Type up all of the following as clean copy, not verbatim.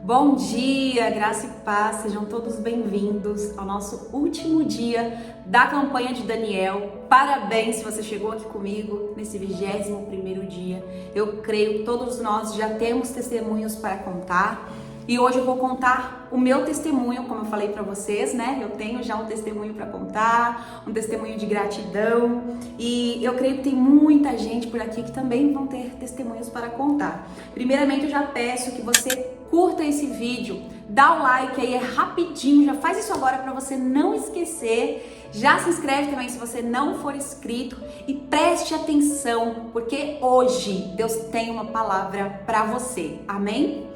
Bom dia, graça e paz, sejam todos bem-vindos ao nosso último dia da campanha de Daniel. Parabéns se você chegou aqui comigo nesse 21º dia. Eu creio que todos nós já temos testemunhos para contar. E hoje eu vou contar o meu testemunho, como eu falei para vocês, né? Eu tenho já um testemunho para contar, um testemunho de gratidão. E eu creio que tem muita gente por aqui que também vão ter testemunhos para contar. Primeiramente, eu já peço que você curta esse vídeo, dá o like aí, é rapidinho, já faz isso agora para você não esquecer. Já se inscreve também se você não for inscrito e preste atenção, porque hoje Deus tem uma palavra para você. Amém?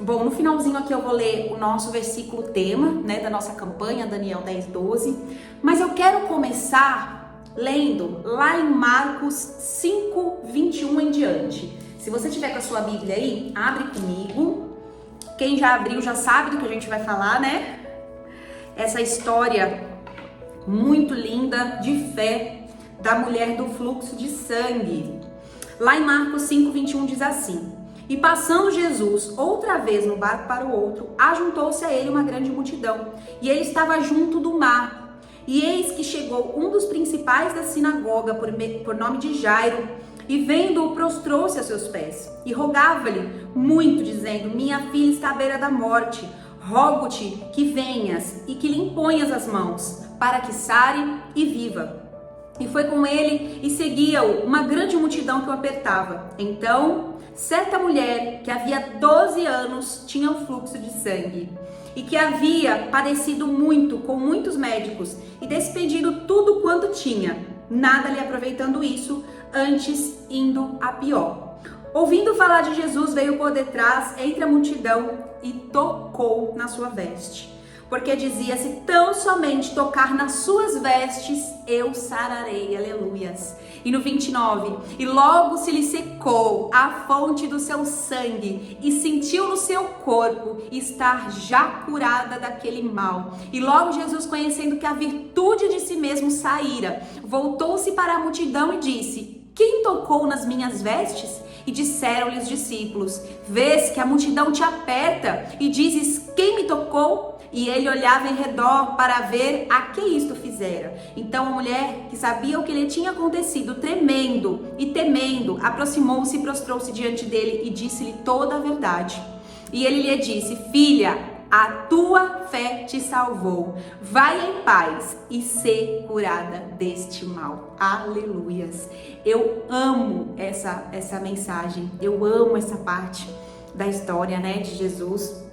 Bom, no finalzinho aqui eu vou ler o nosso versículo tema, né, da nossa campanha, Daniel 10:12, mas eu quero começar lendo lá em Marcos 5:21 em diante. Se você tiver com a sua Bíblia aí, abre comigo. Quem já abriu já sabe do que a gente vai falar, né? Essa história muito linda de fé da mulher do fluxo de sangue. Lá em Marcos 5:21 diz assim: E passando Jesus outra vez no barco para o outro, ajuntou-se a ele uma grande multidão, e ele estava junto do mar. E eis que chegou um dos principais da sinagoga, por nome de Jairo, e vendo-o, prostrou-se a seus pés, e rogava-lhe muito, dizendo: Minha filha está à beira da morte, rogo-te que venhas e que lhe imponhas as mãos, para que sare e viva. E foi com ele e seguia-o uma grande multidão que o apertava. Então, certa mulher que havia 12 anos tinha um fluxo de sangue e que havia padecido muito com muitos médicos e despendido tudo quanto tinha, nada lhe aproveitando isso, antes indo a pior. Ouvindo falar de Jesus, veio por detrás entre a multidão e tocou na sua veste. Porque dizia-se: tão somente tocar nas suas vestes, eu sararei, aleluias. E no 29, e logo se lhe secou a fonte do seu sangue, e sentiu no seu corpo estar já curada daquele mal. E logo Jesus, conhecendo que a virtude de si mesmo saíra, voltou-se para a multidão e disse: Quem tocou nas minhas vestes? E disseram-lhe os discípulos: Vês que a multidão te aperta e dizes: Quem me tocou? E ele olhava em redor para ver a que isto fizera. Então a mulher, que sabia o que lhe tinha acontecido, tremendo e temendo, aproximou-se e prostrou-se diante dele e disse-lhe toda a verdade. E ele lhe disse: Filha, a tua fé te salvou. Vai em paz e sê curada deste mal. Aleluias. Eu amo essa mensagem. Eu amo essa parte da história, né, de Jesus.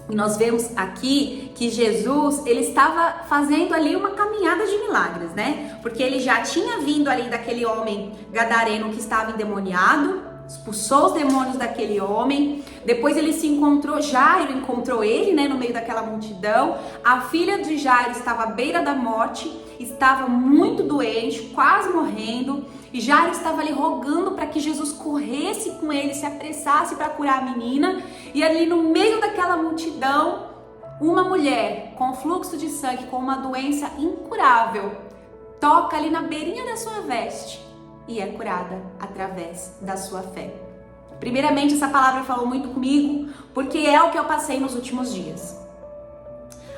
E nós vemos aqui que Jesus, ele estava fazendo ali uma caminhada de milagres, né? Porque ele já tinha vindo ali daquele homem gadareno que estava endemoniado, expulsou os demônios daquele homem. Depois ele se encontrou, Jairo encontrou ele, né, no meio daquela multidão. A filha de Jairo estava à beira da morte, estava muito doente, quase morrendo. E Jairo estava ali rogando para que Jesus corresse com ele, se apressasse para curar a menina. E ali no meio daquela multidão, uma mulher com fluxo de sangue, com uma doença incurável, toca ali na beirinha da sua veste e é curada através da sua fé. Primeiramente, essa palavra falou muito comigo, porque é o que eu passei nos últimos dias.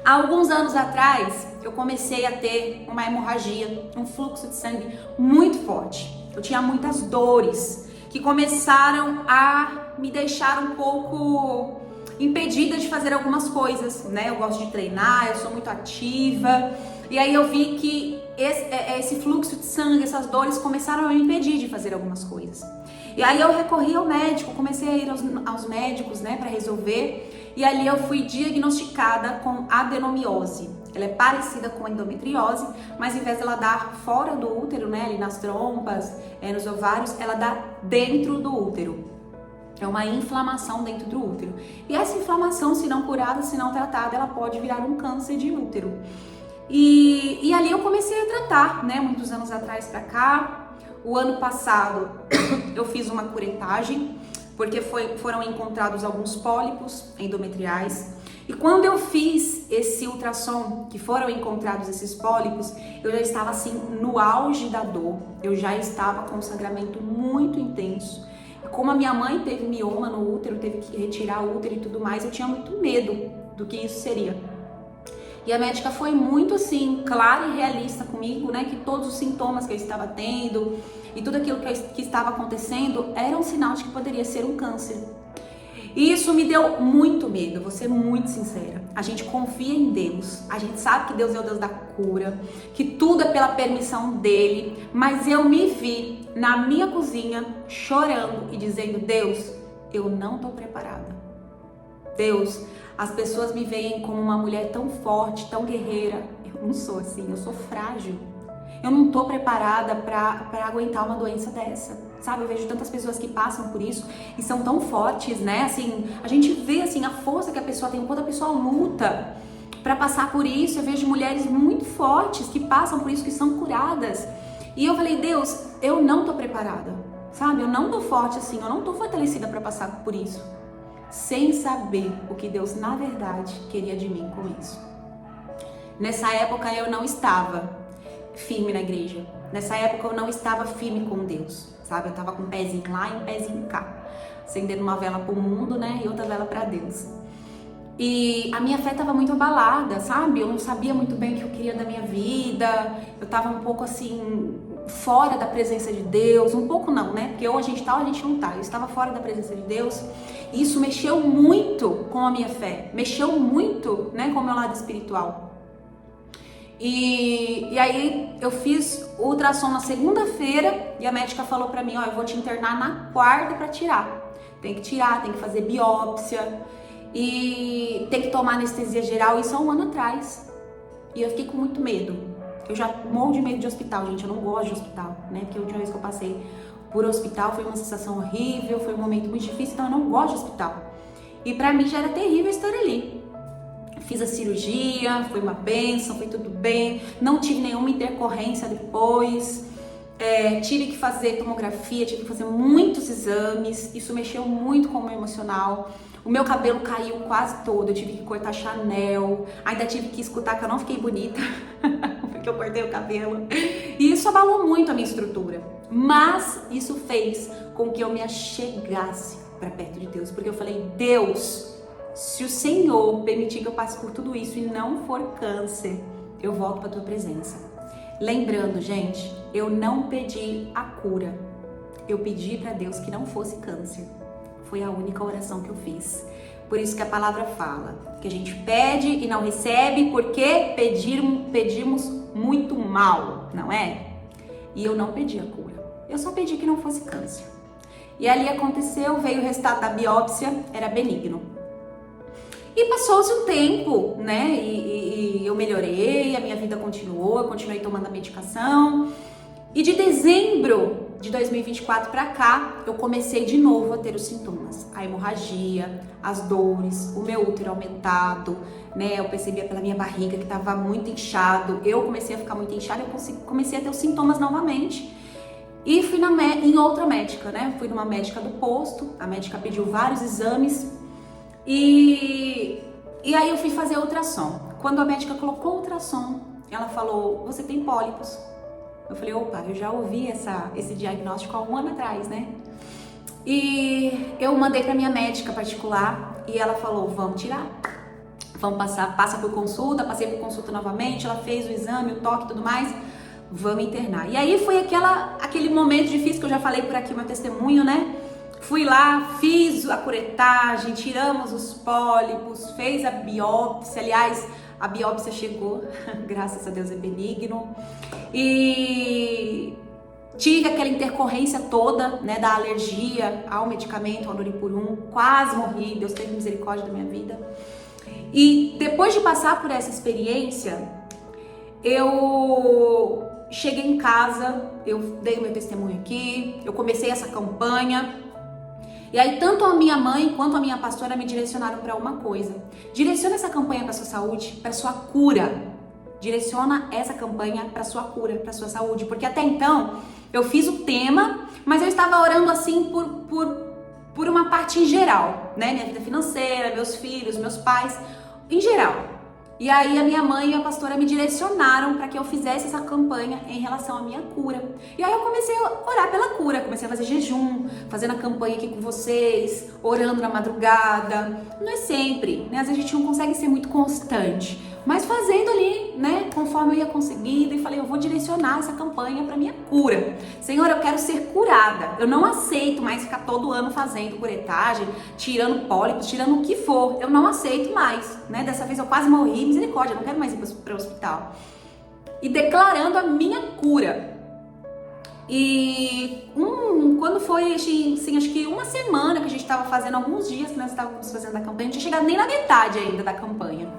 Há alguns anos atrás, eu comecei a ter uma hemorragia, um fluxo de sangue muito forte. Eu tinha muitas dores que começaram a me deixar um pouco impedida de fazer algumas coisas, né? Eu gosto de treinar, eu sou muito ativa. E aí eu vi que esse fluxo de sangue, essas dores começaram a me impedir de fazer algumas coisas. E aí eu recorri ao médico, comecei a ir aos médicos, né, para resolver. E ali eu fui diagnosticada com adenomiose. Ela é parecida com endometriose, mas em vez dela dar fora do útero, né, ali nas trompas, nos ovários, ela dá dentro do útero. É uma inflamação dentro do útero. E essa inflamação, se não curada, se não tratada, ela pode virar um câncer de útero. E ali eu comecei a tratar, né, muitos anos atrás pra cá. O ano passado eu fiz uma curetagem, porque foram encontrados alguns pólipos endometriais. E quando eu fiz esse ultrassom, que foram encontrados esses pólipos, eu já estava assim no auge da dor. Eu já estava com um sangramento muito intenso. Como a minha mãe teve mioma no útero, teve que retirar o útero e tudo mais, eu tinha muito medo do que isso seria. E a médica foi muito assim, clara e realista comigo, né? Que todos os sintomas que eu estava tendo e tudo aquilo que estava acontecendo era um sinal de que poderia ser um câncer. E isso me deu muito medo, vou ser muito sincera. A gente confia em Deus, a gente sabe que Deus é o Deus da cura, que tudo é pela permissão dele, mas eu me vi na minha cozinha chorando e dizendo: Deus, eu não tô preparada. Deus, as pessoas me veem como uma mulher tão forte, tão guerreira. Eu não sou assim, eu sou frágil. Eu não tô preparada para aguentar uma doença dessa, sabe? Eu vejo tantas pessoas que passam por isso e são tão fortes, né? Assim, a gente vê assim a força que a pessoa tem, quando a pessoa luta para passar por isso. Eu vejo mulheres muito fortes que passam por isso, que são curadas. E eu falei: Deus, eu não tô preparada, sabe? Eu não tô forte assim, eu não tô fortalecida para passar por isso. Sem saber o que Deus na verdade queria de mim com isso. Nessa época eu não estava firme na igreja. Nessa época eu não estava firme com Deus, sabe? Eu tava com um pezinho lá e um pezinho cá, acendendo uma vela pro mundo, né? E outra vela para Deus. E a minha fé tava muito abalada, sabe? Eu não sabia muito bem o que eu queria da minha vida. Eu tava um pouco assim, fora da presença de Deus. Um pouco não, né? Porque ou a gente tá ou a gente não tá. Eu estava fora da presença de Deus. E isso mexeu muito com a minha fé. Mexeu muito, né? Com o meu lado espiritual. E aí eu fiz o ultrassom na segunda-feira e a médica falou pra mim: ó, eu vou te internar na quarta pra tirar. Tem que tirar, tem que fazer biópsia e tem que tomar anestesia geral. Isso há um ano atrás. E eu fiquei com muito medo. Eu já morro de medo de hospital, gente. Eu não gosto de hospital, né? Porque a última vez que eu passei por hospital foi uma sensação horrível, foi um momento muito difícil, então eu não gosto de hospital. E pra mim já era terrível estar ali. Fiz a cirurgia, foi uma bênção, foi tudo bem, não tive nenhuma intercorrência depois, tive que fazer tomografia, tive que fazer muitos exames, isso mexeu muito com o meu emocional. O meu cabelo caiu quase todo, eu tive que cortar Chanel, ainda tive que escutar que eu não fiquei bonita, porque eu cortei o cabelo. E isso abalou muito a minha estrutura, mas isso fez com que eu me achegasse para perto de Deus, porque eu falei: Deus, se o Senhor permitir que eu passe por tudo isso e não for câncer, eu volto para a tua presença. Lembrando, gente, eu não pedi a cura. Eu pedi para Deus que não fosse câncer. Foi a única oração que eu fiz. Por isso que a palavra fala que a gente pede e não recebe porque pedimos muito mal, não é? E eu não pedi a cura. Eu só pedi que não fosse câncer. E ali aconteceu, veio o resultado da biópsia, era benigno. E passou-se um tempo, né? E eu melhorei, a minha vida continuou, eu continuei tomando a medicação. E de dezembro de 2024 para cá, eu comecei de novo a ter os sintomas. A hemorragia, as dores, o meu útero aumentado, né? Eu percebia pela minha barriga que estava muito inchado. Eu comecei a ficar muito inchada, eu comecei a ter os sintomas novamente. E fui em outra médica, né? Fui numa médica do posto, a médica pediu vários exames. E aí eu fui fazer ultrassom. Quando a médica colocou o ultrassom, ela falou: você tem pólipos. Eu falei: opa, eu já ouvi esse diagnóstico há um ano atrás, né? E eu mandei pra minha médica particular e ela falou: vamos tirar. Passa por consulta, passei por consulta novamente, ela fez o exame, o toque e tudo mais, vamos internar. E aí foi aquele momento difícil que eu já falei por aqui, meu testemunho, né? Fui lá, fiz a curetagem, tiramos os pólipos, fez a biópsia. Aliás, a biópsia chegou, graças a Deus é benigno. E tive aquela intercorrência toda, né, da alergia ao medicamento, ao Noripurum. Quase morri, Deus teve misericórdia da minha vida. E depois de passar por essa experiência, eu cheguei em casa, eu dei o meu testemunho aqui, eu comecei essa campanha. E aí tanto a minha mãe quanto a minha pastora me direcionaram para uma coisa: direciona essa campanha para sua saúde, para sua cura. Direciona essa campanha para sua cura, para sua saúde, porque até então eu fiz o tema, mas eu estava orando assim por uma parte em geral, né? Minha vida financeira, meus filhos, meus pais, em geral. E aí a minha mãe e a pastora me direcionaram para que eu fizesse essa campanha em relação à minha cura. E aí eu comecei a orar pela cura, comecei a fazer jejum, fazendo a campanha aqui com vocês, orando na madrugada. Não é sempre, né? Às vezes a gente não consegue ser muito constante, mas fazendo ali, né, conforme eu ia conseguindo, e falei, eu vou direcionar essa campanha para minha cura. Senhor, eu quero ser curada. Eu não aceito mais ficar todo ano fazendo curetagem, tirando pólipos, tirando o que for. Eu não aceito mais, né? Dessa vez eu quase morri, misericórdia, eu não quero mais ir para o hospital. E declarando a minha cura. E quando foi, assim, acho que uma semana que a gente estava fazendo, alguns dias que nós estávamos fazendo a campanha, não tinha chegado nem na metade ainda da campanha.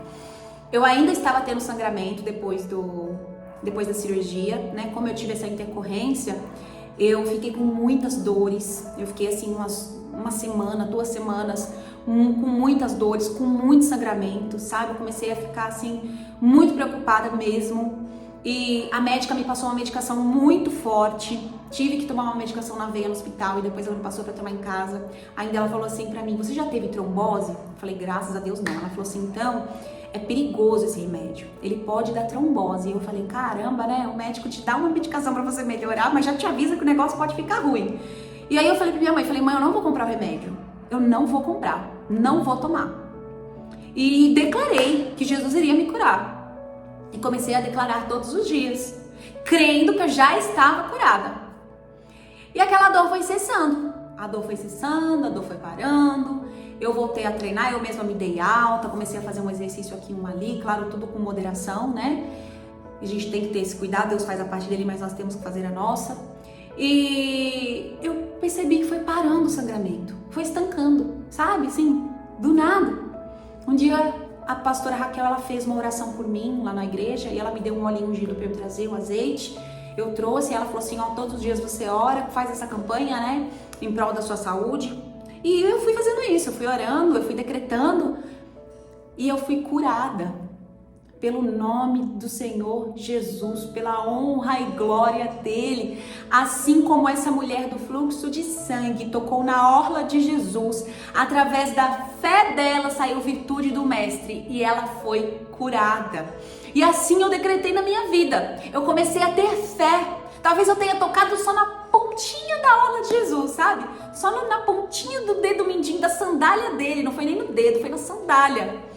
Eu ainda estava tendo sangramento depois da cirurgia, né? Como eu tive essa intercorrência, eu fiquei com muitas dores. Eu fiquei assim uma semana, 2 semanas com muitas dores, com muito sangramento, sabe? Eu comecei a ficar assim muito preocupada mesmo. E a médica me passou uma medicação muito forte. Tive que tomar uma medicação na veia no hospital e depois ela me passou para tomar em casa. Ainda ela falou assim para mim: "Você já teve trombose?" Eu falei: "Graças a Deus não." Ela falou assim: "Então, é perigoso esse remédio, ele pode dar trombose." E eu falei: "Caramba, né? O médico te dá uma medicação para você melhorar, mas já te avisa que o negócio pode ficar ruim." E aí eu falei pra minha mãe, falei: "Mãe, eu não vou comprar o remédio. Eu não vou comprar, não vou tomar." E declarei que Jesus iria me curar. E comecei a declarar todos os dias, crendo que eu já estava curada. E aquela dor foi cessando. A dor foi cessando, a dor foi parando. Eu voltei a treinar, eu mesma me dei alta, comecei a fazer um exercício aqui, um ali, claro, tudo com moderação, né? A gente tem que ter esse cuidado, Deus faz a parte dele, mas nós temos que fazer a nossa. E eu percebi que foi parando o sangramento, foi estancando, sabe? Assim, do nada. Um dia a pastora Raquel, ela fez uma oração por mim lá na igreja e ela me deu um olhinho ungido para eu trazer, o azeite. Eu trouxe e ela falou assim: "Ó, todos os dias você ora, faz essa campanha, né, em prol da sua saúde." E eu fui fazendo isso, eu fui orando, eu fui decretando e eu fui curada pelo nome do Senhor Jesus, pela honra e glória dele. Assim como essa mulher do fluxo de sangue tocou na orla de Jesus, através da fé dela saiu virtude do mestre e ela foi curada. E assim eu decretei na minha vida. Eu comecei a ter fé. Talvez eu tenha tocado só na pontinha da orla de Jesus, sabe? Só na pontinha do dedo mindinho da sandália dele. Não foi nem no dedo, foi na sandália.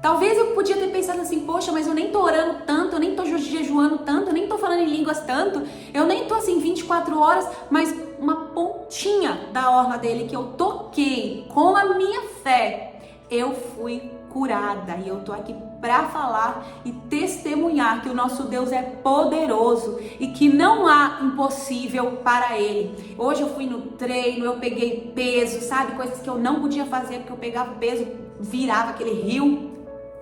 Talvez eu podia ter pensado assim: poxa, mas eu nem tô orando tanto, eu nem tô jejuando tanto, eu nem tô falando em línguas tanto, eu nem tô assim 24 horas, mas uma pontinha da orla dele que eu toquei com a minha fé, eu fui curada. E eu tô aqui para falar e testemunhar que o nosso Deus é poderoso e que não há impossível para ele. Hoje eu fui no treino, eu peguei peso, sabe? Coisas que eu não podia fazer porque eu pegava peso, virava aquele rio.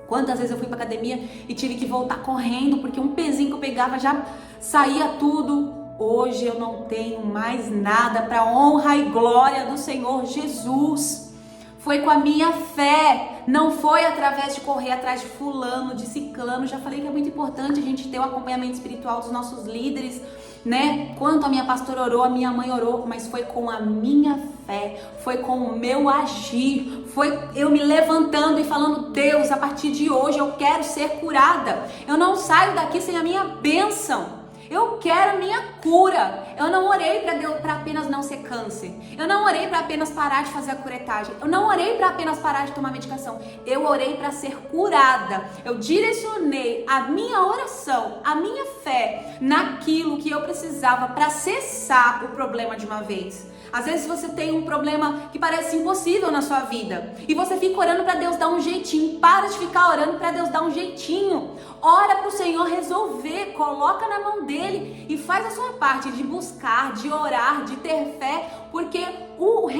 Quantas vezes eu fui pra academia e tive que voltar correndo porque um pezinho que eu pegava já saía tudo. Hoje eu não tenho mais nada, para honra e glória do Senhor Jesus. Foi com a minha fé, não foi através de correr atrás de fulano, de ciclano. Já falei que é muito importante a gente ter o acompanhamento espiritual dos nossos líderes, né? Quanto a minha pastora orou, a minha mãe orou, mas foi com a minha fé, foi com o meu agir, foi eu me levantando e falando: Deus, a partir de hoje eu quero ser curada. Eu não saio daqui sem a minha bênção. Eu quero a minha cura. Eu não orei para apenas não ser câncer. Eu não orei para apenas parar de fazer a curetagem. Eu não orei para apenas parar de tomar medicação. Eu orei para ser curada. Eu direcionei a minha oração, a minha fé naquilo que eu precisava para cessar o problema de uma vez. Às vezes você tem um problema que parece impossível na sua vida e você fica orando para Deus dar um jeitinho. Para de ficar orando para Deus dar um jeitinho. Ora para o Senhor resolver, coloca na mão dele e faz a sua parte de buscar, de orar, de ter fé, porque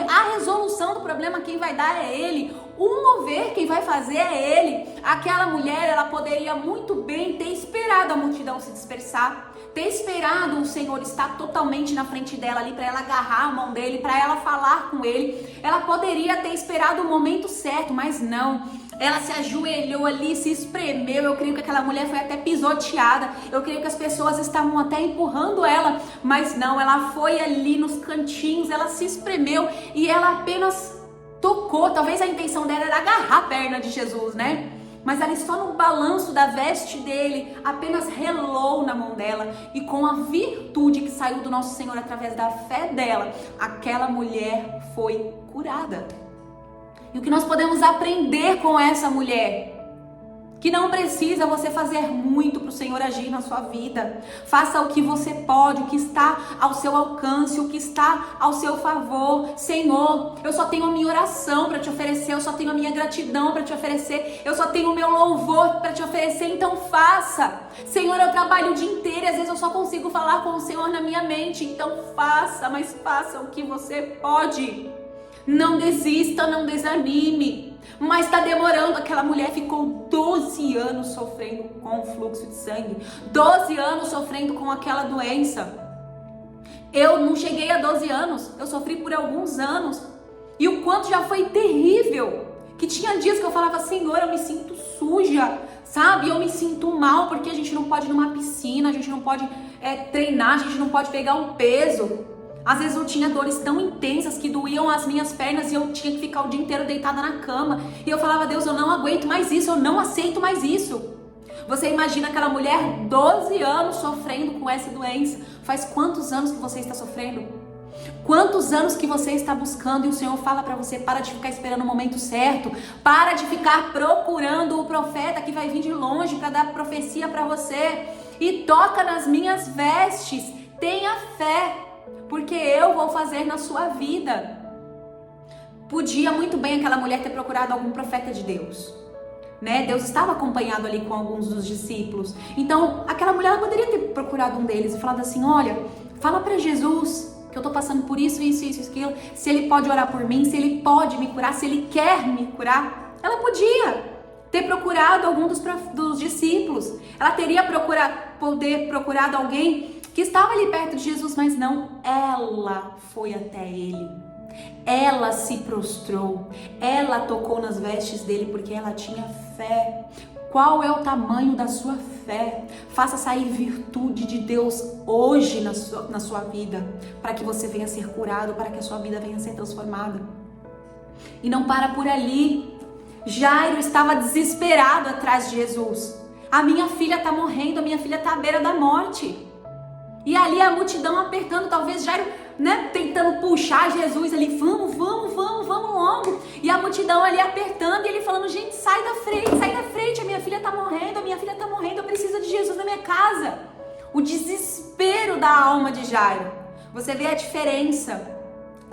a resolução do problema quem vai dar é ele. O mover quem vai fazer é ele. Aquela mulher, ela poderia muito bem ter esperado a multidão se dispersar, ter esperado o Senhor estar totalmente na frente dela ali para ela agarrar a mão dele, para ela falar com ele. Ela poderia ter esperado o momento certo, mas não. Ela se ajoelhou ali, se espremeu. Eu creio que aquela mulher foi até pisoteada. Eu creio que as pessoas estavam até empurrando ela, mas não, ela foi ali nos cantinhos, ela se espremeu e ela apenas tocou. Talvez a intenção dela era agarrar a perna de Jesus, né? mas ali só no balanço da veste dele, apenas relou na mão dela, e com a virtude que saiu do nosso Senhor através da fé dela, aquela mulher foi curada. E o que nós podemos aprender com essa mulher? Que não precisa você fazer muito para o Senhor agir na sua vida. Faça o que você pode, o que está ao seu alcance, o que está ao seu favor. Senhor, eu só tenho a minha oração para te oferecer, eu só tenho a minha gratidão para te oferecer, eu só tenho o meu louvor para te oferecer, então faça. Senhor, eu trabalho o dia inteiro e às vezes eu só consigo falar com o Senhor na minha mente, então faça, mas faça o que você pode. Não desista, não desanime. Mas está demorando, aquela mulher ficou 12 anos sofrendo com o fluxo de sangue, 12 anos sofrendo com aquela doença. Eu não cheguei a 12 anos, eu sofri por alguns anos, e o quanto já foi terrível, que tinha dias que eu falava, Senhor, eu me sinto suja, sabe, eu me sinto mal, porque a gente não pode ir numa piscina, a gente não pode treinar, a gente não pode pegar um peso. Às vezes eu tinha dores tão intensas que doíam as minhas pernas e eu tinha que ficar o dia inteiro deitada na cama. E eu falava, Deus, eu não aguento mais isso, eu não aceito mais isso. Você imagina aquela mulher 12 anos sofrendo com essa doença. Faz quantos anos que você está sofrendo? Quantos anos que você está buscando e o Senhor fala para você, para de ficar esperando o momento certo, para de ficar procurando o profeta que vai vir de longe para dar profecia para você, e toca nas minhas vestes, tenha fé, porque eu vou fazer na sua vida. Podia muito bem aquela mulher ter procurado algum profeta de Deus, né? Deus estava acompanhado ali com alguns dos discípulos. Então, aquela mulher, ela poderia ter procurado um deles e falado assim, olha, fala para Jesus que eu tô passando por isso, aquilo, se ele pode orar por mim, se ele pode me curar, se ele quer me curar. Ela podia ter procurado algum dos discípulos. Ela teria procurado alguém que estava ali perto de Jesus, mas não, ela foi até ele, ela se prostrou, ela tocou nas vestes dele porque ela tinha fé. Qual é o tamanho da sua fé? Faça sair virtude de Deus hoje na sua vida, para que você venha ser curado, para que a sua vida venha ser transformada. E não para por ali. Jairo estava desesperado atrás de Jesus. A minha filha está morrendo, a minha filha está à beira da morte. E ali a multidão apertando, talvez Jairo, né, tentando puxar Jesus ali, vamos logo. E a multidão ali apertando e ele falando, gente, sai da frente, a minha filha tá morrendo, eu preciso de Jesus na minha casa. O desespero da alma de Jairo. Você vê a diferença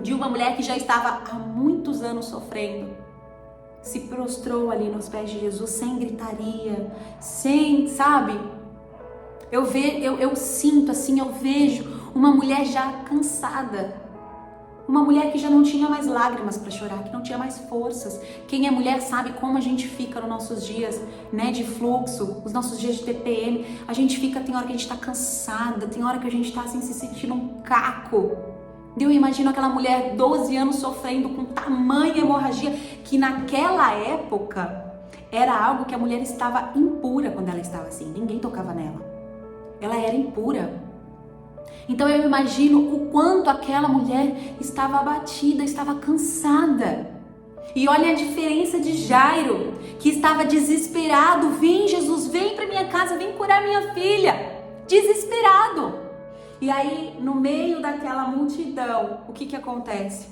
de uma mulher que já estava há muitos anos sofrendo, se prostrou ali nos pés de Jesus sem gritaria, sem, sabe? Eu sinto assim, eu vejo uma mulher já cansada, uma mulher que já não tinha mais lágrimas para chorar, que não tinha mais forças. Quem é mulher sabe como a gente fica nos nossos dias, né, de fluxo, os nossos dias de TPM. A gente fica, tem hora que a gente tá cansada, tem hora que a gente tá assim se sentindo um caco. Eu imagino aquela mulher 12 anos sofrendo com tamanha hemorragia, que naquela época era algo que a mulher estava impura quando ela estava assim, ninguém tocava nela. Ela era impura. Então eu imagino o quanto aquela mulher estava abatida, estava cansada. E olha a diferença de Jairo, que estava desesperado. Vem Jesus, vem para minha casa, vem curar minha filha. Desesperado. E aí, no meio daquela multidão, o que acontece?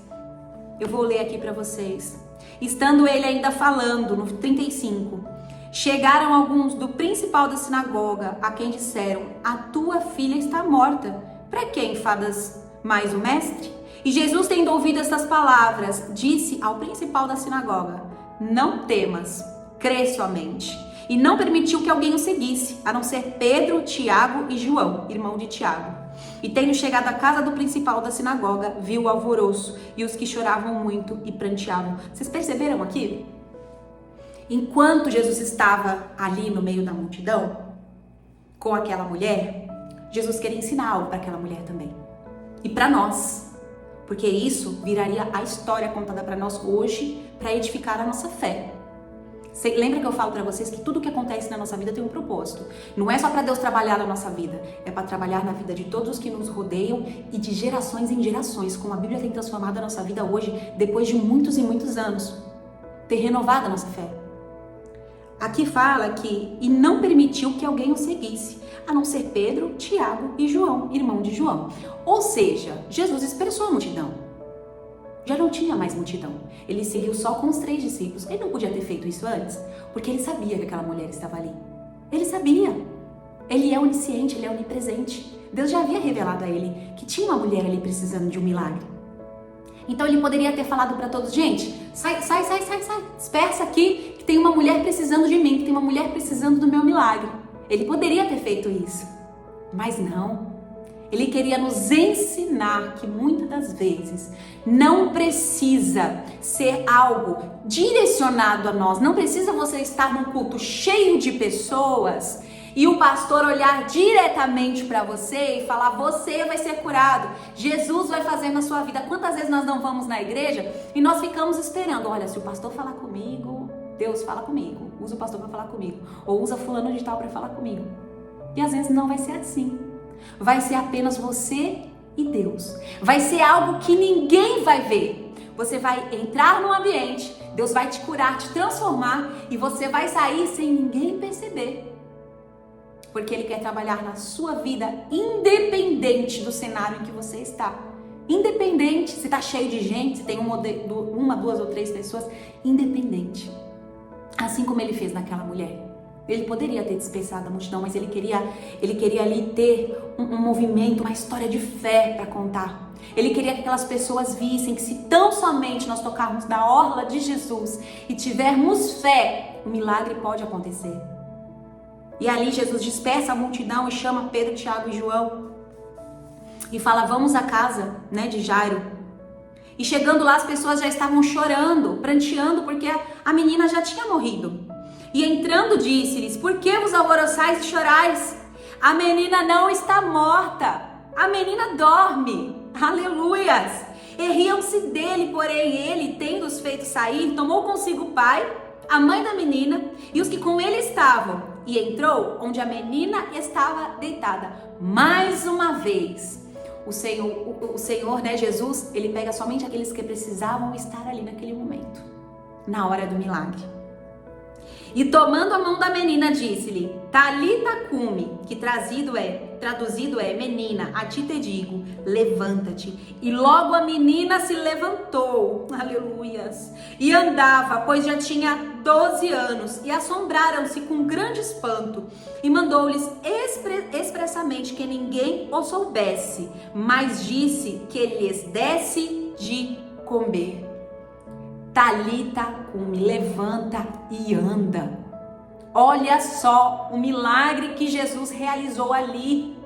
Eu vou ler aqui para vocês. Estando ele ainda falando, no 35... chegaram alguns do principal da sinagoga, a quem disseram, a tua filha está morta. Para que enfadas mais o mestre? E Jesus, tendo ouvido estas palavras, disse ao principal da sinagoga, não temas, crê somente. E não permitiu que alguém o seguisse, a não ser Pedro, Tiago e João, irmão de Tiago. E tendo chegado à casa do principal da sinagoga, viu o alvoroço e os que choravam muito e pranteavam. Vocês perceberam aqui? Enquanto Jesus estava ali no meio da multidão, com aquela mulher, Jesus queria ensinar algo para aquela mulher também. E para nós. Porque isso viraria a história contada para nós hoje, para edificar a nossa fé. Lembra que eu falo para vocês que tudo que acontece na nossa vida tem um propósito. Não é só para Deus trabalhar na nossa vida, é para trabalhar na vida de todos os que nos rodeiam e de gerações em gerações, como a Bíblia tem transformado a nossa vida hoje, depois de muitos e muitos anos. Ter renovado a nossa fé. Aqui fala que, e não permitiu que alguém o seguisse, a não ser Pedro, Tiago e João, irmão de João. Ou seja, Jesus dispersou a multidão. Já não tinha mais multidão. Ele seguiu só com os 3 discípulos. Ele não podia ter feito isso antes, porque ele sabia que aquela mulher estava ali. Ele sabia. Ele é onisciente, ele é onipresente. Deus já havia revelado a ele que tinha uma mulher ali precisando de um milagre. Então ele poderia ter falado para todos: gente, sai, dispersa aqui, que tem uma mulher precisando de mim, que tem uma mulher precisando do meu milagre. Ele poderia ter feito isso, mas não. Ele queria nos ensinar que muitas das vezes não precisa ser algo direcionado a nós. Não precisa você estar num culto cheio de pessoas e o pastor olhar diretamente para você e falar: você vai ser curado, Jesus vai fazer na sua vida. Quantas vezes nós não vamos na igreja e nós ficamos esperando: olha, se o pastor falar comigo, Deus fala comigo, usa o pastor para falar comigo, ou usa fulano de tal para falar comigo. E às vezes não vai ser assim. Vai ser apenas você e Deus. Vai ser algo que ninguém vai ver. Você vai entrar no ambiente, Deus vai te curar, te transformar, e você vai sair sem ninguém perceber. Porque Ele quer trabalhar na sua vida, independente do cenário em que você está. Independente se está cheio de gente, se tem uma, 2 ou 3 pessoas, independente. Assim como Ele fez naquela mulher. Ele poderia ter dispensado a multidão, mas ele queria ali ter um movimento, uma história de fé para contar. Ele queria que aquelas pessoas vissem que se tão somente nós tocarmos na orla de Jesus e tivermos fé, o milagre pode acontecer. E ali Jesus dispersa a multidão e chama Pedro, Tiago e João e fala: vamos à casa, de Jairo. E chegando lá, as pessoas já estavam chorando, pranteando, porque a menina já tinha morrido. E entrando disse-lhes: por que vos alvoroçais e chorais? A menina não está morta, a menina dorme. Aleluias! E riam-se dele, porém ele, tendo-os feito sair, tomou consigo o pai, a mãe da menina e os que com ele estavam, e entrou onde a menina estava deitada. Mais uma vez, o Senhor, Jesus, ele pega somente aqueles que precisavam estar ali naquele momento, na hora do milagre. E tomando a mão da menina, disse-lhe: Talita cumi, que traduzido é menina, a ti te digo, levanta-te. E logo a menina se levantou, aleluias, e andava, pois já tinha 12 anos, e assombraram-se com grande espanto, e mandou-lhes expressamente que ninguém o soubesse, mas disse que lhes desse de comer. Talita cumi, levanta e anda. Olha só o milagre que Jesus realizou ali.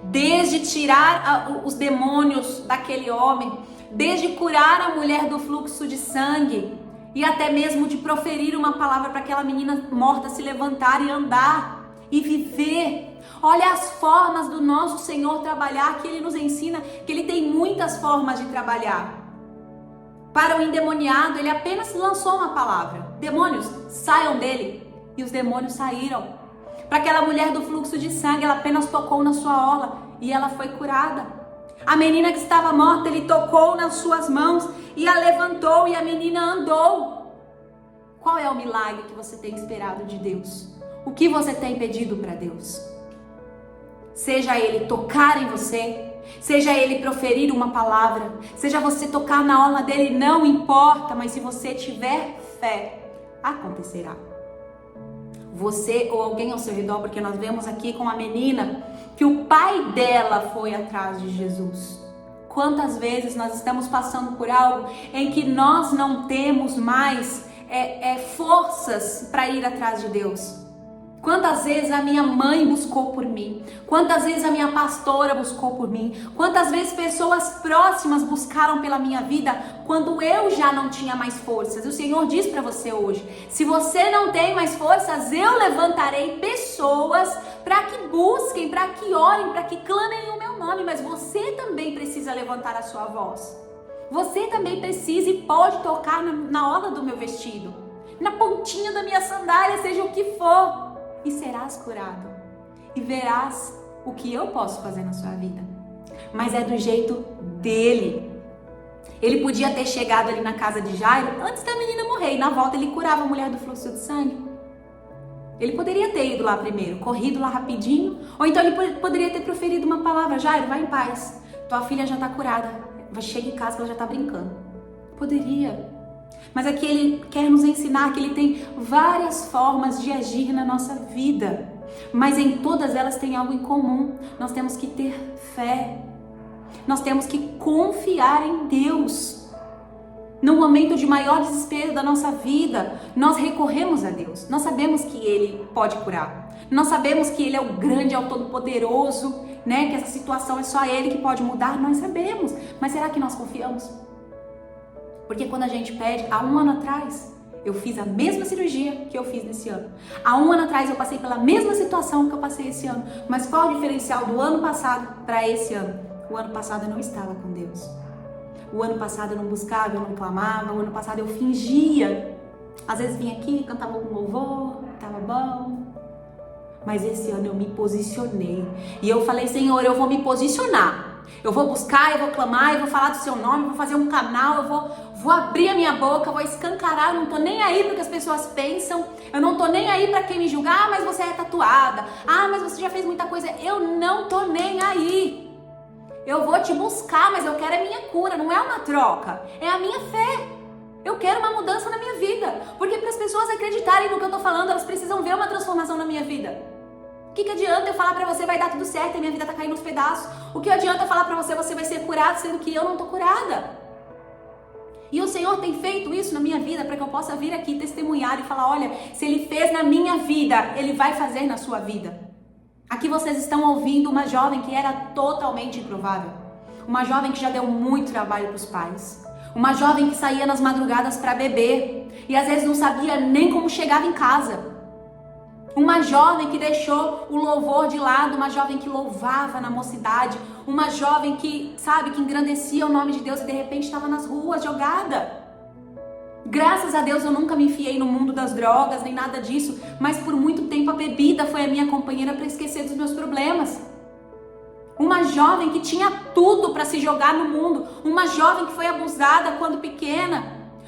Desde tirar os demônios daquele homem, desde curar a mulher do fluxo de sangue, e até mesmo de proferir uma palavra para aquela menina morta se levantar e andar e viver. Olha as formas do nosso Senhor trabalhar, que Ele nos ensina que Ele tem muitas formas de trabalhar. Para o endemoniado, Ele apenas lançou uma palavra: demônios, saiam dele. E os demônios saíram. Para aquela mulher do fluxo de sangue, ela apenas tocou na sua orla e ela foi curada. A menina que estava morta, Ele tocou nas suas mãos e a levantou, e a menina andou. Qual é o milagre que você tem esperado de Deus? O que você tem pedido para Deus? Seja Ele tocar em você, seja Ele proferir uma palavra, seja você tocar na orla dele, não importa, mas se você tiver fé, acontecerá. Você ou alguém ao seu redor, porque nós vemos aqui com a menina que o pai dela foi atrás de Jesus. Quantas vezes nós estamos passando por algo em que nós não temos mais forças para ir atrás de Deus? Quantas vezes a minha mãe buscou por mim? Quantas vezes a minha pastora buscou por mim? Quantas vezes pessoas próximas buscaram pela minha vida quando eu já não tinha mais forças? E o Senhor diz para você hoje: se você não tem mais forças, eu levantarei pessoas para que busquem, para que orem, para que clamem o meu nome. Mas você também precisa levantar a sua voz. Você também precisa e pode tocar na orla do meu vestido, na pontinha da minha sandália, seja o que for. E serás curado, e verás o que eu posso fazer na sua vida. Mas é do jeito dele. Ele podia ter chegado ali na casa de Jairo antes da menina morrer, e na volta ele curava a mulher do fluxo de sangue. Ele poderia ter ido lá primeiro, corrido lá rapidinho, ou então ele poderia ter proferido uma palavra: Jairo, vai em paz, tua filha já está curada, chega em casa que ela já está brincando. Poderia. Mas aqui ele quer nos ensinar que ele tem várias formas de agir na nossa vida, mas em todas elas tem algo em comum. Nós temos que ter fé, nós temos que confiar em Deus. No momento de maior desespero da nossa vida, nós recorremos a Deus. Nós sabemos que Ele pode curar. Nós sabemos que Ele é o grande, é o todo-poderoso, né? Que essa situação é só Ele que pode mudar. Nós sabemos. Mas será que nós confiamos? Porque quando a gente pede, há um ano atrás, eu fiz a mesma cirurgia que eu fiz nesse ano. Há um ano atrás eu passei pela mesma situação que eu passei esse ano. Mas qual o diferencial do ano passado para esse ano? O ano passado eu não estava com Deus. O ano passado eu não buscava, eu não clamava. O ano passado eu fingia. Às vezes vinha aqui, cantava algum louvor, estava bom. Mas esse ano eu me posicionei. E eu falei: Senhor, eu vou me posicionar. Eu vou buscar, eu vou clamar, eu vou falar do seu nome, eu vou fazer um canal, eu vou abrir a minha boca, eu vou escancarar. Eu não tô nem aí para que as pessoas pensam. Eu não tô nem aí para quem me julgar. Ah, mas você é tatuada. Ah, mas você já fez muita coisa. Eu não tô nem aí. Eu vou te buscar, mas eu quero a minha cura, não é uma troca, é a minha fé. Eu quero uma mudança na minha vida, porque para as pessoas acreditarem no que eu tô falando, elas precisam ver uma transformação na minha vida. O que adianta eu falar pra você vai dar tudo certo e minha vida tá caindo aos pedaços? O que adianta eu falar pra você vai ser curado, sendo que eu não tô curada? E o Senhor tem feito isso na minha vida para que eu possa vir aqui testemunhar e falar: olha, se Ele fez na minha vida, Ele vai fazer na sua vida. Aqui vocês estão ouvindo uma jovem que era totalmente improvável. Uma jovem que já deu muito trabalho para os pais. Uma jovem que saía nas madrugadas para beber e às vezes não sabia nem como chegava em casa. Uma jovem que deixou o louvor de lado, uma jovem que louvava na mocidade, uma jovem que, que engrandecia o nome de Deus e de repente estava nas ruas jogada. Graças a Deus eu nunca me enfiei no mundo das drogas, nem nada disso, mas por muito tempo a bebida foi a minha companheira para esquecer dos meus problemas. Uma jovem que tinha tudo para se jogar no mundo, uma jovem que foi abusada quando pequena,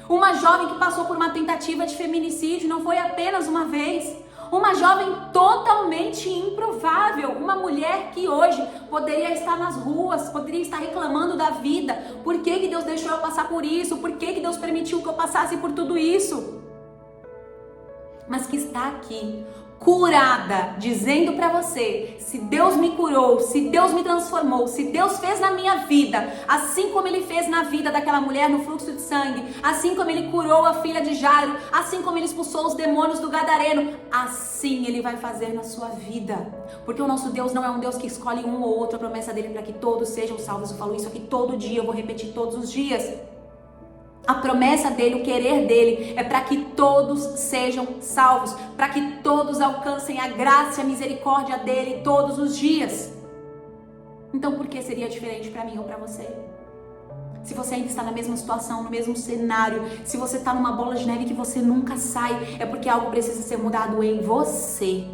uma jovem que passou por uma tentativa de feminicídio, não foi apenas uma vez. Uma jovem totalmente improvável, uma mulher que hoje poderia estar nas ruas, poderia estar reclamando da vida. Por que Deus deixou eu passar por isso? Por que Deus permitiu que eu passasse por tudo isso? Mas que está aqui, curada, dizendo para você: se Deus me curou, se Deus me transformou, se Deus fez na minha vida, assim como Ele fez na vida daquela mulher no fluxo de sangue, assim como Ele curou a filha de Jairo, assim como Ele expulsou os demônios do Gadareno, assim Ele vai fazer na sua vida. Porque o nosso Deus não é um Deus que escolhe um ou outro. A promessa dele é para que todos sejam salvos. Eu falo isso aqui todo dia, eu vou repetir todos os dias. A promessa dele, o querer dele é para que todos sejam salvos, para que todos alcancem a graça e a misericórdia dele todos os dias. Então por que seria diferente para mim ou para você? Se você ainda está na mesma situação, no mesmo cenário, se você está numa bola de neve que você nunca sai, é porque algo precisa ser mudado em você,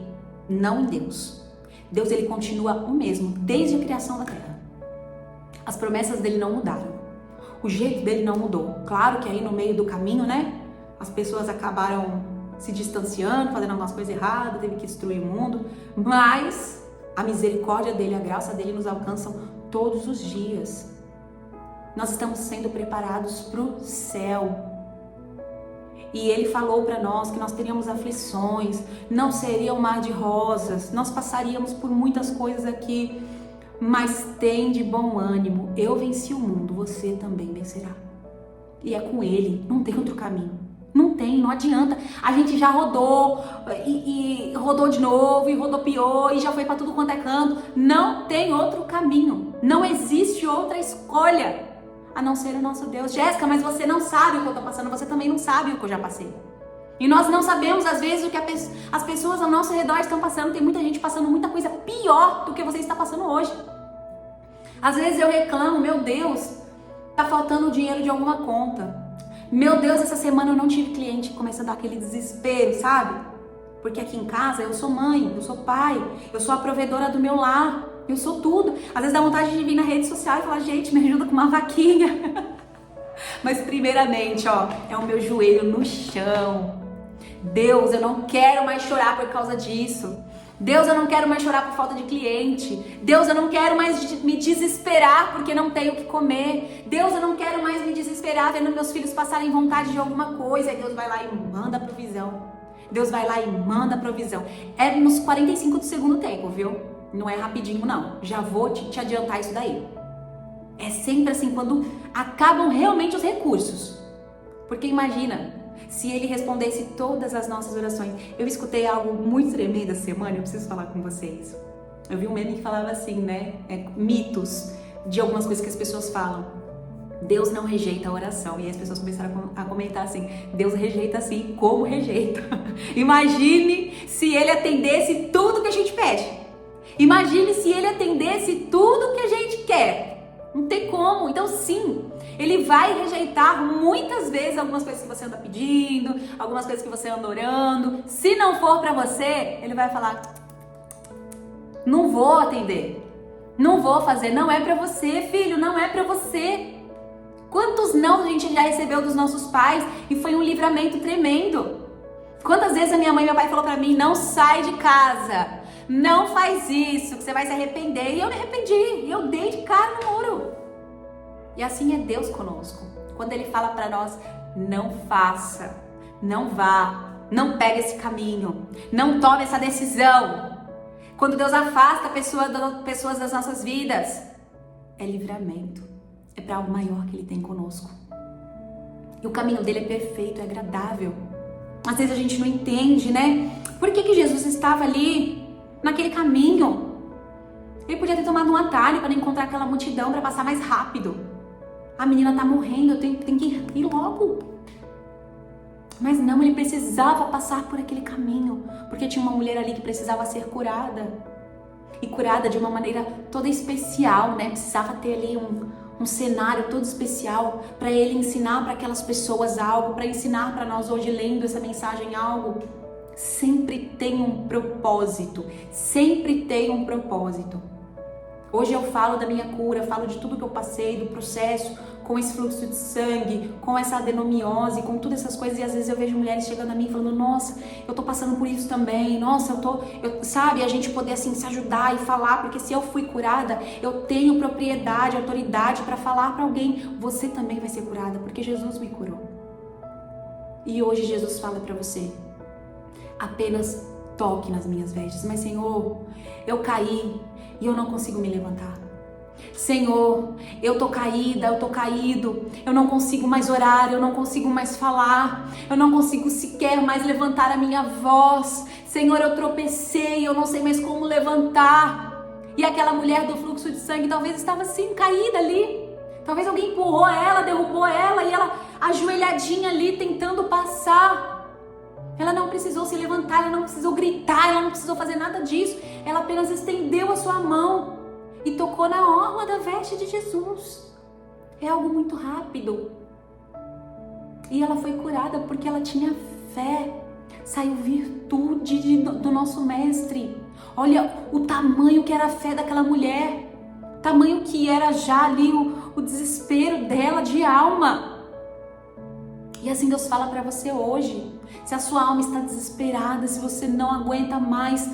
não em Deus. Deus, ele continua o mesmo desde a criação da terra. As promessas dele não mudaram. O jeito dele não mudou. Claro que aí no meio do caminho, né, as pessoas acabaram se distanciando, fazendo algumas coisas erradas, teve que destruir o mundo, mas a misericórdia dele, a graça dele nos alcançam todos os dias. Nós estamos sendo preparados para o céu. E ele falou para nós que nós teríamos aflições, não seria um mar de rosas, nós passaríamos por muitas coisas aqui. Mas tem de bom ânimo, eu venci o mundo, você também vencerá. E é com ele, não tem outro caminho. Não adianta. A gente já rodou e rodou de novo e rodopiou e já foi para tudo quanto é canto. Não tem outro caminho, não existe outra escolha a não ser o nosso Deus. Jéssica, mas você não sabe o que eu tô passando, você também não sabe o que eu já passei. E nós não sabemos, às vezes, o que as pessoas ao nosso redor estão passando. Tem muita gente passando muita coisa pior do que você está passando hoje. Às vezes eu reclamo: meu Deus, tá faltando dinheiro de alguma conta. Meu Deus, essa semana eu não tive cliente. Começa a dar aquele desespero, sabe? Porque aqui em casa eu sou mãe, eu sou pai, eu sou a provedora do meu lar, eu sou tudo. Às vezes dá vontade de vir na rede social e falar: gente, me ajuda com uma vaquinha. Mas primeiramente, é o meu joelho no chão. Deus, eu não quero mais chorar por causa disso. Deus, eu não quero mais chorar por falta de cliente. Deus, eu não quero mais me desesperar porque não tenho o que comer. Deus, eu não quero mais me desesperar vendo meus filhos passarem vontade de alguma coisa. E Deus vai lá e manda a provisão. Deus vai lá e manda a provisão. É nos 45 do segundo tempo, viu? Não é rapidinho, não. Já vou te adiantar isso daí. É sempre assim, quando acabam realmente os recursos. Porque imagina, se ele respondesse todas as nossas orações. Eu escutei algo muito tremendo essa semana, eu preciso falar com vocês. Eu vi um meme que falava assim, né? Mitos de algumas coisas que as pessoas falam. Deus não rejeita a oração. E aí as pessoas começaram a comentar assim, Deus rejeita assim, como rejeita? Imagine se ele atendesse tudo que a gente pede. Imagine se ele atendesse tudo que a gente quer. Não tem como. Então sim, ele vai rejeitar muitas vezes algumas coisas que você anda pedindo, algumas coisas que você anda orando. Se não for pra você, ele vai falar, não vou atender, não vou fazer, não é pra você, filho, não é pra você. Quantos não a gente já recebeu dos nossos pais e foi um livramento tremendo. Quantas vezes a minha mãe e meu pai falou pra mim, não sai de casa, não faz isso, que você vai se arrepender. E eu me arrependi, e eu dei de cara no muro. E assim é Deus conosco. Quando Ele fala pra nós, não faça, não vá, não pegue esse caminho, não tome essa decisão. Quando Deus afasta pessoas das nossas vidas, é livramento. É para algo maior que Ele tem conosco. E o caminho dele é perfeito, é agradável. Às vezes a gente não entende, né? Por que Jesus estava ali, naquele caminho? Ele podia ter tomado um atalho para não encontrar aquela multidão, para passar mais rápido. A menina tá morrendo, eu tenho que ir logo. Mas não, ele precisava passar por aquele caminho, porque tinha uma mulher ali que precisava ser curada. E curada de uma maneira toda especial, né? Precisava ter ali um cenário todo especial para ele ensinar para aquelas pessoas algo, para ensinar para nós hoje lendo essa mensagem algo. Sempre tem um propósito, sempre tem um propósito. Hoje eu falo da minha cura, falo de tudo que eu passei, do processo com esse fluxo de sangue, com essa adenomiose, com todas essas coisas, e às vezes eu vejo mulheres chegando a mim falando, nossa, eu tô passando por isso também, nossa, sabe, a gente poder assim se ajudar e falar, porque se eu fui curada, eu tenho propriedade, autoridade para falar para alguém, você também vai ser curada, porque Jesus me curou. E hoje Jesus fala para você, apenas toque nas minhas vestes, mas Senhor, eu caí e eu não consigo me levantar. Senhor, eu tô caída, eu tô caído, eu não consigo mais orar, eu não consigo mais falar, eu não consigo sequer mais levantar a minha voz. Senhor, eu tropecei, eu não sei mais como levantar. E aquela mulher do fluxo de sangue talvez estava assim, caída ali. Talvez alguém empurrou ela, derrubou ela e ela ajoelhadinha ali tentando passar. Ela não precisou se levantar, ela não precisou gritar, ela não precisou fazer nada disso. Ela apenas estendeu a sua mão e tocou na orla da veste de Jesus. É algo muito rápido. E ela foi curada porque ela tinha fé. Saiu virtude do nosso mestre. Olha o tamanho que era a fé daquela mulher. Tamanho que era já ali o desespero dela de alma. E assim Deus fala para você hoje. Se a sua alma está desesperada, se você não aguenta mais,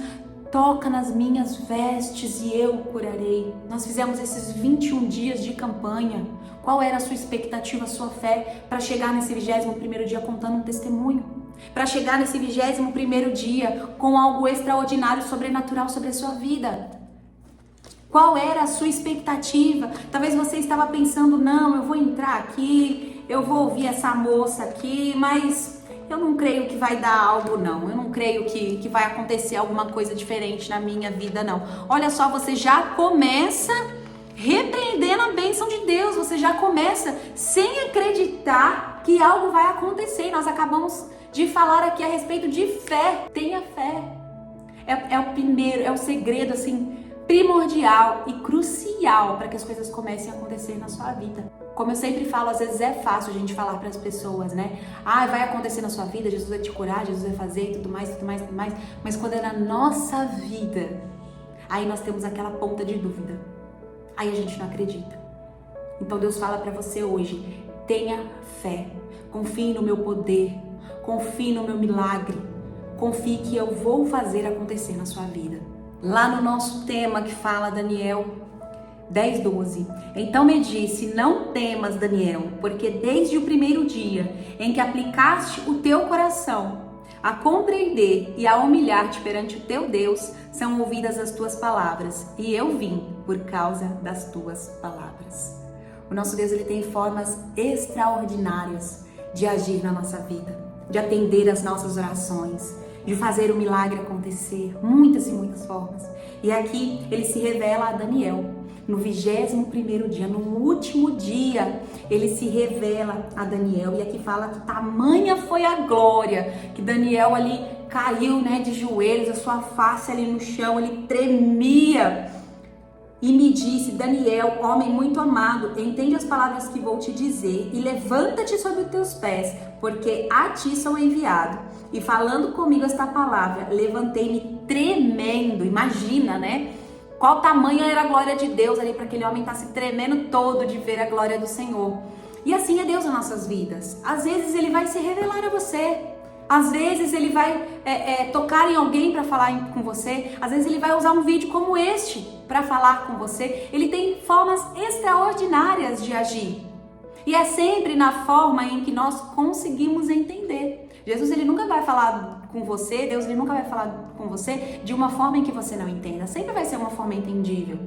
toca nas minhas vestes e eu curarei. Nós fizemos esses 21 dias de campanha. Qual era a sua expectativa, a sua fé para chegar nesse 21º dia contando um testemunho? Para chegar nesse 21º dia com algo extraordinário, sobrenatural sobre a sua vida? Qual era a sua expectativa? Talvez você estava pensando, não, eu vou entrar aqui, eu vou ouvir essa moça aqui, mas eu não creio que vai dar algo, não. Eu não creio que vai acontecer alguma coisa diferente na minha vida, não. Olha só, você já começa repreendendo a bênção de Deus. Você já começa sem acreditar que algo vai acontecer. E nós acabamos de falar aqui a respeito de fé. Tenha fé. É o primeiro, é o segredo, assim, primordial e crucial para que as coisas comecem a acontecer na sua vida. Como eu sempre falo, às vezes é fácil a gente falar para as pessoas, né? Ah, vai acontecer na sua vida, Jesus vai te curar, Jesus vai fazer e tudo mais, tudo mais, tudo mais. Mas quando é na nossa vida, aí nós temos aquela ponta de dúvida. Aí a gente não acredita. Então Deus fala para você hoje, tenha fé, confie no meu poder, confie no meu milagre, confie que eu vou fazer acontecer na sua vida. Lá no nosso tema que fala Daniel 10:12. Então me disse, não temas, Daniel, porque desde o primeiro dia em que aplicaste o teu coração a compreender e a humilhar-te perante o teu Deus, são ouvidas as tuas palavras, e eu vim por causa das tuas palavras. O nosso Deus, ele tem formas extraordinárias de agir na nossa vida, de atender as nossas orações, de fazer o milagre acontecer, muitas e muitas formas. E aqui ele se revela a Daniel, no 21º dia, no último dia, ele se revela a Daniel. E aqui fala que tamanha foi a glória, que Daniel ali caiu, de joelhos, a sua face ali no chão, ele tremia. E me disse, Daniel, homem muito amado, entende as palavras que vou te dizer e levanta-te sobre os teus pés, porque a ti sou enviado. E falando comigo esta palavra, levantei-me tremendo. Imagina, qual tamanho era a glória de Deus ali para aquele homem estar se tremendo todo de ver a glória do Senhor. E assim é Deus nas nossas vidas. Às vezes ele vai se revelar a você. Às vezes ele vai tocar em alguém para falar com você. Às vezes ele vai usar um vídeo como este para falar com você. Ele tem formas extraordinárias de agir. E é sempre na forma em que nós conseguimos entender. Jesus, ele nunca vai falar com você, Deus, ele nunca vai falar com você de uma forma em que você não entenda. Sempre vai ser uma forma entendível.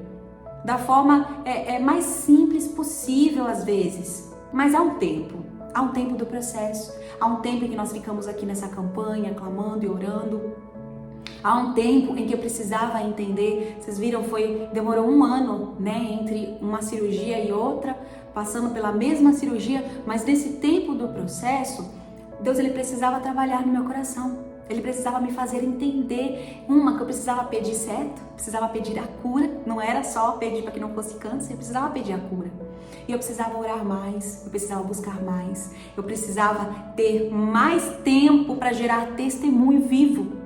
Da forma mais simples possível às vezes. Mas há um tempo do processo. Há um tempo em que nós ficamos aqui nessa campanha, clamando e orando. Há um tempo em que eu precisava entender, vocês viram, demorou 1 ano, entre uma cirurgia e outra, passando pela mesma cirurgia, mas nesse tempo do processo, Deus, ele precisava trabalhar no meu coração. Ele precisava me fazer entender, que eu precisava pedir certo, precisava pedir a cura, não era só pedir para que não fosse câncer, eu precisava pedir a cura. E eu precisava orar mais, eu precisava buscar mais, eu precisava ter mais tempo para gerar testemunho vivo,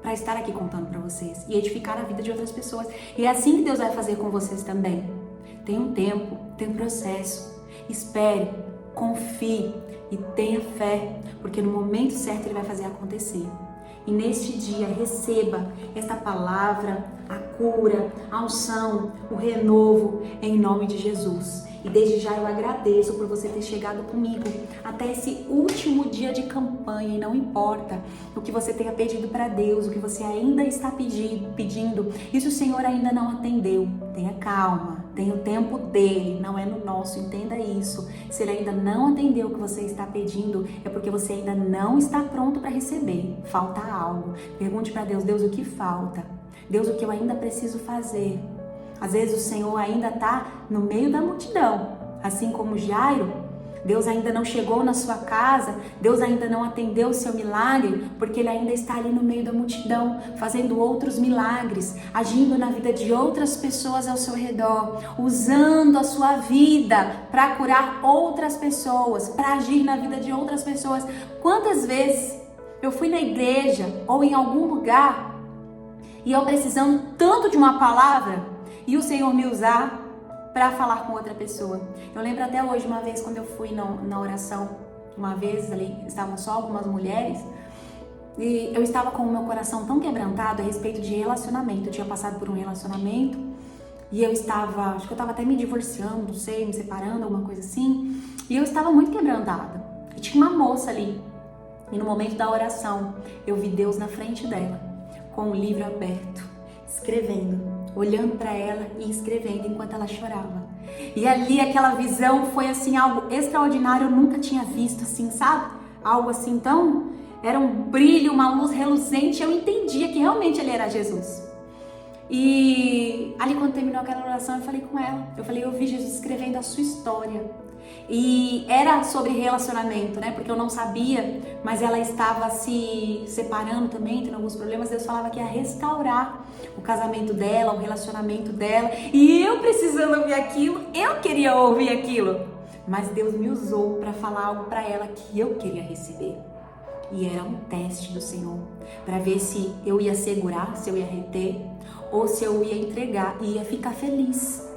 para estar aqui contando para vocês e edificar a vida de outras pessoas. E é assim que Deus vai fazer com vocês também. Tem um tempo, tem um processo. Espere, confie e tenha fé, porque no momento certo ele vai fazer acontecer. E neste dia receba esta palavra, a cura, a unção, o renovo em nome de Jesus. E desde já eu agradeço por você ter chegado comigo até esse último dia de campanha. E não importa o que você tenha pedido para Deus, o que você ainda está pedindo, e se o Senhor ainda não atendeu, tenha calma, tenha o tempo dele, não é no nosso, entenda isso. Se ele ainda não atendeu o que você está pedindo, é porque você ainda não está pronto para receber. Falta algo. Pergunte para Deus, Deus, o que falta? Deus, o que eu ainda preciso fazer? Às vezes o Senhor ainda está no meio da multidão, assim como Jairo. Deus ainda não chegou na sua casa, Deus ainda não atendeu o seu milagre, porque ele ainda está ali no meio da multidão, fazendo outros milagres, agindo na vida de outras pessoas ao seu redor, usando a sua vida para curar outras pessoas, para agir na vida de outras pessoas. Quantas vezes eu fui na igreja ou em algum lugar e eu precisando tanto de uma palavra e o Senhor me usar para falar com outra pessoa. Eu lembro até hoje, uma vez quando eu fui na oração, uma vez ali estavam só algumas mulheres e eu estava com o meu coração tão quebrantado a respeito de relacionamento. Eu tinha passado por um relacionamento e acho que eu estava até me divorciando, não sei, me separando, alguma coisa assim, e eu estava muito quebrantada. E tinha uma moça ali e no momento da oração eu vi Deus na frente dela com o livro aberto, escrevendo, olhando para ela e escrevendo enquanto ela chorava. E ali aquela visão foi assim algo extraordinário, eu nunca tinha visto assim, sabe? Algo assim tão... Era um brilho, uma luz reluzente, eu entendia que realmente ele era Jesus. E ali quando terminou aquela oração eu falei com ela, eu vi Jesus escrevendo a sua história. E era sobre relacionamento, porque eu não sabia, mas ela estava se separando também, tendo alguns problemas. Deus falava que ia restaurar o casamento dela, o relacionamento dela, e eu precisando ouvir aquilo, eu queria ouvir aquilo, mas Deus me usou para falar algo para ela que eu queria receber. E era um teste do Senhor, para ver se eu ia segurar, se eu ia reter, ou se eu ia entregar e ia ficar feliz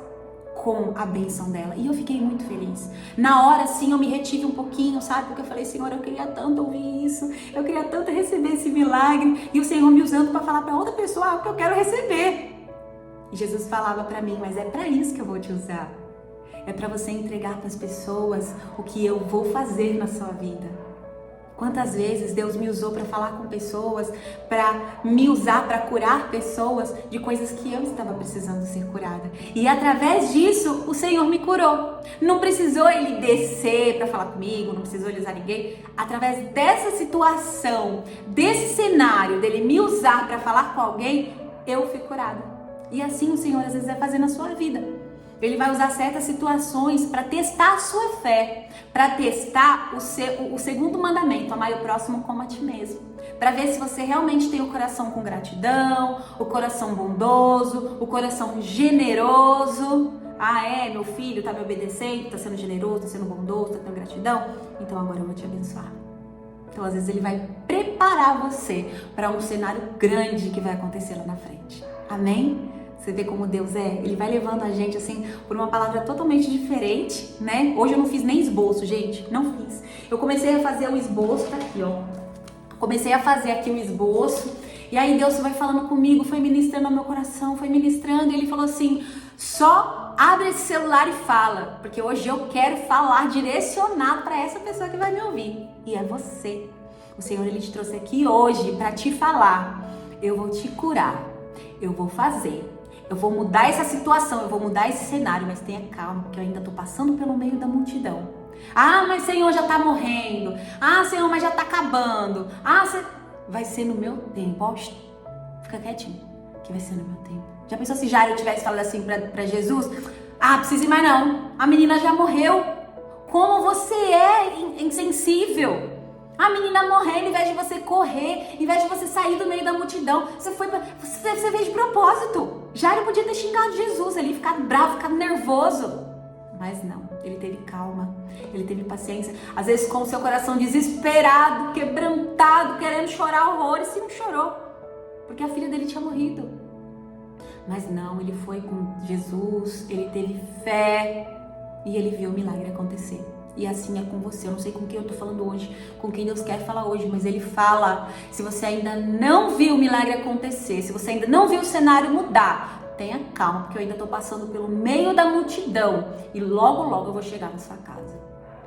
com a bênção dela. E eu fiquei muito feliz. Na hora, sim, eu me retive um pouquinho, sabe? Porque eu falei, Senhor, eu queria tanto ouvir isso. Eu queria tanto receber esse milagre. E o Senhor me usando para falar para outra pessoa o que eu quero receber. E Jesus falava para mim, mas é para isso que eu vou te usar. É para você entregar para as pessoas o que eu vou fazer na sua vida. Quantas vezes Deus me usou para falar com pessoas, para me usar para curar pessoas de coisas que eu estava precisando ser curada. E através disso, o Senhor me curou. Não precisou Ele descer para falar comigo, não precisou Ele usar ninguém. Através dessa situação, desse cenário, dele me usar para falar com alguém, eu fui curada. E assim o Senhor às vezes vai fazer na sua vida. Ele vai usar certas situações para testar a sua fé, para testar o segundo mandamento, amar o próximo como a ti mesmo. Para ver se você realmente tem o coração com gratidão, o coração bondoso, o coração generoso. Ah, meu filho está me obedecendo, está sendo generoso, está sendo bondoso, está tendo gratidão? Então agora eu vou te abençoar. Então às vezes ele vai preparar você para um cenário grande que vai acontecer lá na frente. Amém? Você vê como Deus é? Ele vai levando a gente assim por uma palavra totalmente diferente, né? Hoje eu não fiz nem esboço, gente. Não fiz. Eu comecei a fazer o esboço, tá aqui, ó. Comecei a fazer aqui o esboço. E aí Deus vai falando comigo, foi ministrando ao meu coração, foi ministrando. E Ele falou assim, só abre esse celular e fala. Porque hoje eu quero falar direcionado para essa pessoa que vai me ouvir. E é você. O Senhor, Ele te trouxe aqui hoje para te falar. Eu vou te curar. Eu vou fazer. Eu vou mudar essa situação, eu vou mudar esse cenário, mas tenha calma, porque eu ainda estou passando pelo meio da multidão. Ah, mas Senhor, já está morrendo. Ah, Senhor, mas já está acabando. Ah, vai ser no meu tempo. Ó, fica quietinho, que vai ser no meu tempo. Já pensou se Jairo tivesse falado assim para Jesus? Ah, precisa ir mais não. A menina já morreu. Como você é insensível. A menina morrendo, em vez de você correr, em vez de você sair do meio da multidão, você fez de propósito. Jairo podia ter xingado Jesus ali, ficado bravo, ficado nervoso. Mas não, ele teve calma, ele teve paciência. Às vezes com o seu coração desesperado, quebrantado, querendo chorar horrores, e não chorou. Porque a filha dele tinha morrido. Mas não, ele foi com Jesus, ele teve fé e ele viu o milagre acontecer. E assim é com você. Eu não sei com quem eu tô falando hoje, com quem Deus quer falar hoje, mas Ele fala. Se você ainda não viu o milagre acontecer, se você ainda não viu o cenário mudar, tenha calma, porque eu ainda tô passando pelo meio da multidão e logo, logo eu vou chegar na sua casa.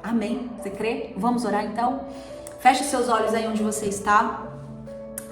Amém? Você crê? Vamos orar então? Feche os seus olhos aí onde você está.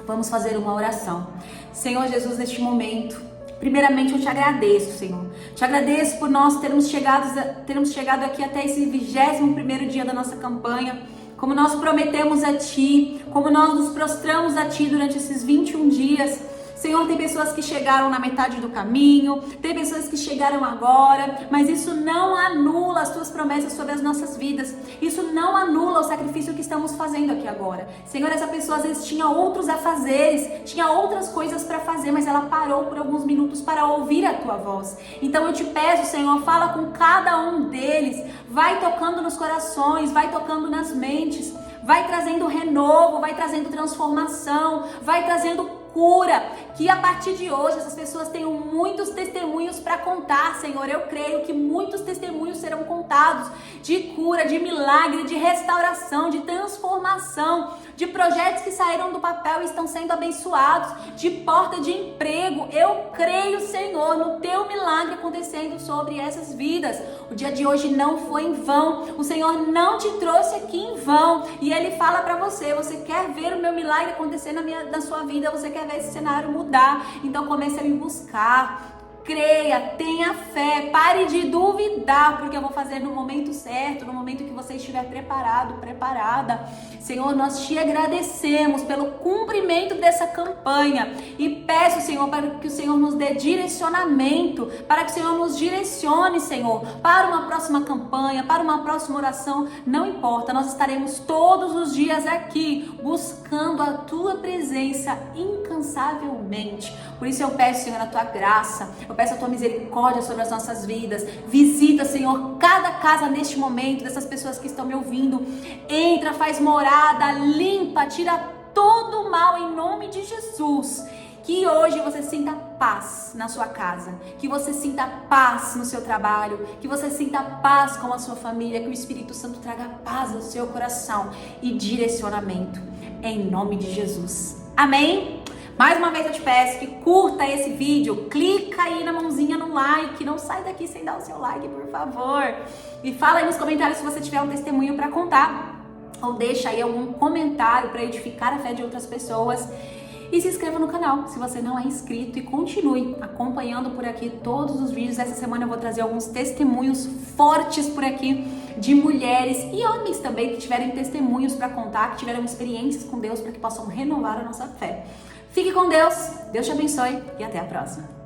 Vamos fazer uma oração. Senhor Jesus, neste momento, primeiramente eu te agradeço, Senhor. Te agradeço por nós termos chegado aqui até esse 21º dia da nossa campanha. Como nós prometemos a Ti, como nós nos prostramos a Ti durante esses 21 dias. Senhor, tem pessoas que chegaram na metade do caminho, tem pessoas que chegaram agora, mas isso não anula as Tuas promessas sobre as nossas vidas. Isso não anula o sacrifício que estamos fazendo aqui agora. Senhor, essa pessoa às vezes tinha outros afazeres, tinha outras coisas para fazer, mas ela parou por alguns minutos para ouvir a Tua voz. Então eu te peço, Senhor, fala com cada um deles, vai tocando nos corações, vai tocando nas mentes, vai trazendo renovo, vai trazendo transformação, vai trazendo cura, que a partir de hoje essas pessoas tenham muitos testemunhos para contar, Senhor. Eu creio que muitos testemunhos serão contados de cura, de milagre, de restauração, de transformação, de projetos que saíram do papel e estão sendo abençoados, de porta de emprego. Eu creio, Senhor, no Teu milagre acontecendo sobre essas vidas. O dia de hoje não foi em vão, o Senhor não te trouxe aqui em vão, e Ele fala para você, você quer ver o meu milagre acontecer na sua vida, você quer ver esse cenário mudar, então comece a me buscar. Creia, tenha fé, pare de duvidar, porque eu vou fazer no momento certo, no momento que você estiver preparado, preparada. Senhor, nós te agradecemos pelo cumprimento dessa campanha e peço, Senhor, para que o Senhor nos dê direcionamento, para que o Senhor nos direcione, Senhor, para uma próxima campanha, para uma próxima oração. Não importa, nós estaremos todos os dias aqui buscando a Tua presença incansavelmente. Por isso eu peço, Senhor, a Tua graça, eu peço a Tua misericórdia sobre as nossas vidas. Visita, Senhor, cada casa neste momento, dessas pessoas que estão me ouvindo. Entra, faz morada, limpa, tira todo o mal em nome de Jesus. Que hoje você sinta paz na sua casa, que você sinta paz no seu trabalho, que você sinta paz com a sua família, que o Espírito Santo traga paz ao seu coração e direcionamento, em nome de Jesus. Amém? Mais uma vez eu te peço que curta esse vídeo, clica aí na mãozinha no like, não sai daqui sem dar o seu like, por favor. E fala aí nos comentários se você tiver um testemunho para contar, ou deixa aí algum comentário para edificar a fé de outras pessoas. E se inscreva no canal se você não é inscrito e continue acompanhando por aqui todos os vídeos. Essa semana eu vou trazer alguns testemunhos fortes por aqui de mulheres e homens também que tiverem testemunhos para contar, que tiveram experiências com Deus para que possam renovar a nossa fé. Fique com Deus, Deus te abençoe e até a próxima.